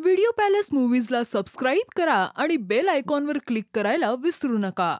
Video palace मूवीजला subscribe करा आणि bell आयकॉनवर क्लिक करायला विसरू नका.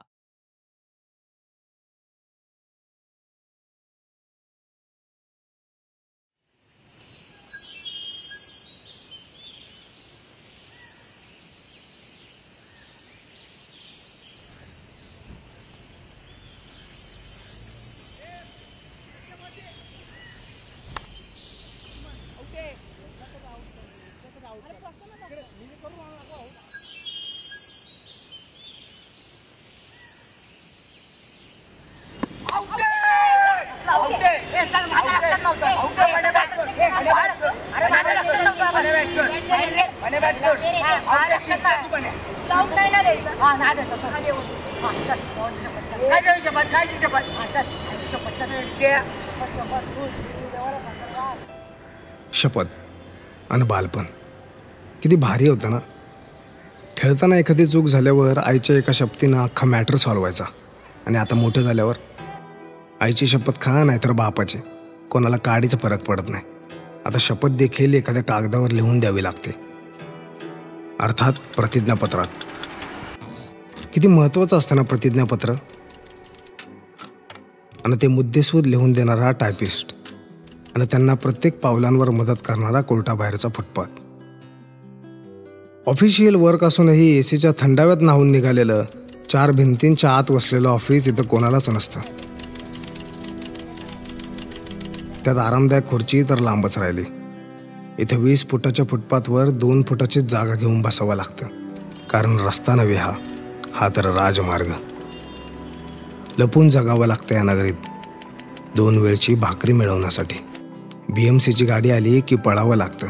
शपथ आणि बालपण किती भारी होतं ना. खेळताना एखादी चूक झाल्यावर आईच्या एका शपथीनं अख्खा मॅटर सॉल्व्ह व्हायचा. आणि आता मोठं झाल्यावर आईची शपथ खा नाही तर बापाची, कोणाला काडीचा फरक पडत नाही. आता शपथ देखील एखाद्या कागदावर लिहून द्यावी लागते, अर्थात प्रतिज्ञापत्रात. किती महत्त्वाचं असतं ना प्रतिज्ञापत्र. आणि ते मुद्देसूद लिहून देणारा टायपिस्ट आणि त्यांना प्रत्येक पावलांवर मदत करणारा कोर्टाबाहेरचा फुटपाथ. ऑफिशियल वर्क असूनही एसीच्या थंडाव्यात न्हावून निघालेलं 4 भिंतींच्या आत वसलेलं ऑफिस इथं कोणालाच नसतं. त्यात आरामदायक खुर्ची तर लांबच राहिली. इथे 20 फुटाच्या फुटपाथवर 2 फुटाची जागा घेऊन बसावं लागतं, कारण रस्ता नव्हे हा तर राजमार्ग. लपून जगावं लागतं या नगरीत 2 वेळची भाकरी मिळवण्यासाठी. BMCची गाडी आली की पळावं लागतं.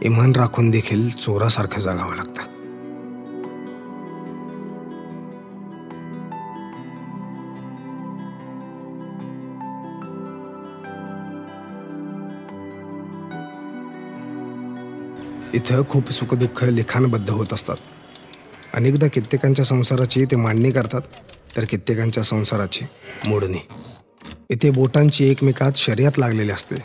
इमान राखून देखील चोरासारखं जगावं लागतं. इथं खूप सुखदुःख लिखाणबद्ध होत असतात. अनेकदा कित्येकांच्या संसाराची ते मांडणी करतात, तर कित्येकांच्या संसाराची मोडणी. इथे बोटांची एकमेकात शर्यत लागलेली असते.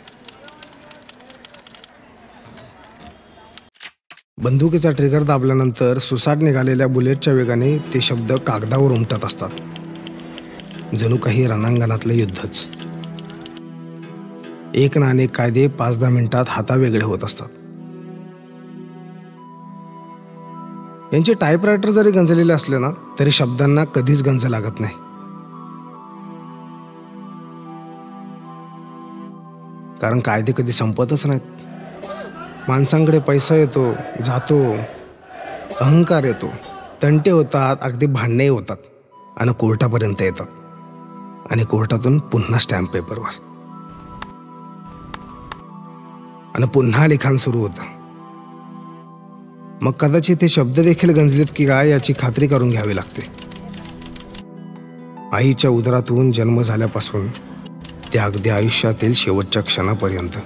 बंदुकीचा ट्रिगर दाबल्यानंतर सुसाट निघालेल्या बुलेटच्या वेगाने ते शब्द कागदावर उमटत असतात, जणू काही रणांगणातलं युद्धच. एक ना अनेक कायदे 5-10 मिनिटात हातावेगळे होत असतात. यांचे टाईपरायटर जरी गंजलेले असले ना, तरी शब्दांना कधीच गंज लागत नाही. कारण कायदे कधी संपतच नाहीत. माणसांकडे पैसा येतो जातो, अहंकार येतो, तंटे होतात, अगदी भांडणे होतात आणि कोर्टापर्यंत येतात. आणि कोर्टातून पुन्हा स्टॅम्प पेपरवर आणि पुन्हा लिखाण सुरू होतं. मग कदाचित हे शब्द देखील गंजलेत की काय याची खात्री करून घ्यावी लागते. आईच्या उदरातून जन्म झाल्यापासून ते अगदी आयुष्यातील शेवटच्या क्षणापर्यंत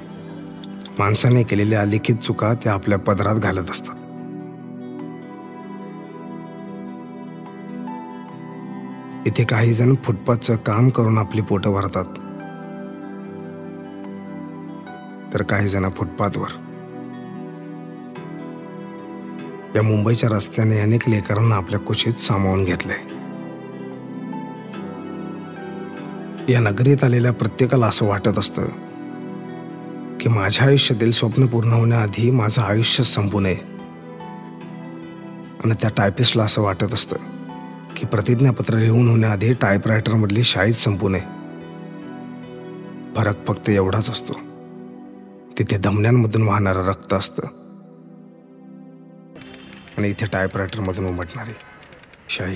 माणसाने केलेल्या अलिखित चुका त्या आपल्या पदरात घालत असतात. इथे काही जण फुटपाथचं काम करून आपली पोटं भरतात, तर काही जण फुटपाथवर. या मुंबईच्या रस्त्याने अनेक लेकरांना आपल्या कुशीत सामावून घेतले. या नगरीत आलेल्या प्रत्येकाला असं वाटत असतं की माझ्या आयुष्यातील स्वप्न पूर्ण होण्याआधी माझं आयुष्य संपू नये. आणि त्या टायपिस्टला असं वाटत असतं की प्रतिज्ञापत्र लिहून होण्याआधी टाईपरायटरमधली शाईच संपू नये. फरक फक्त एवढाच असतो, तिथे धमन्यांमधून वाहणारं रक्त असतं आणि इथे टाईपरायटरमधून उमटणारी शाई,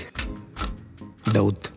दौत.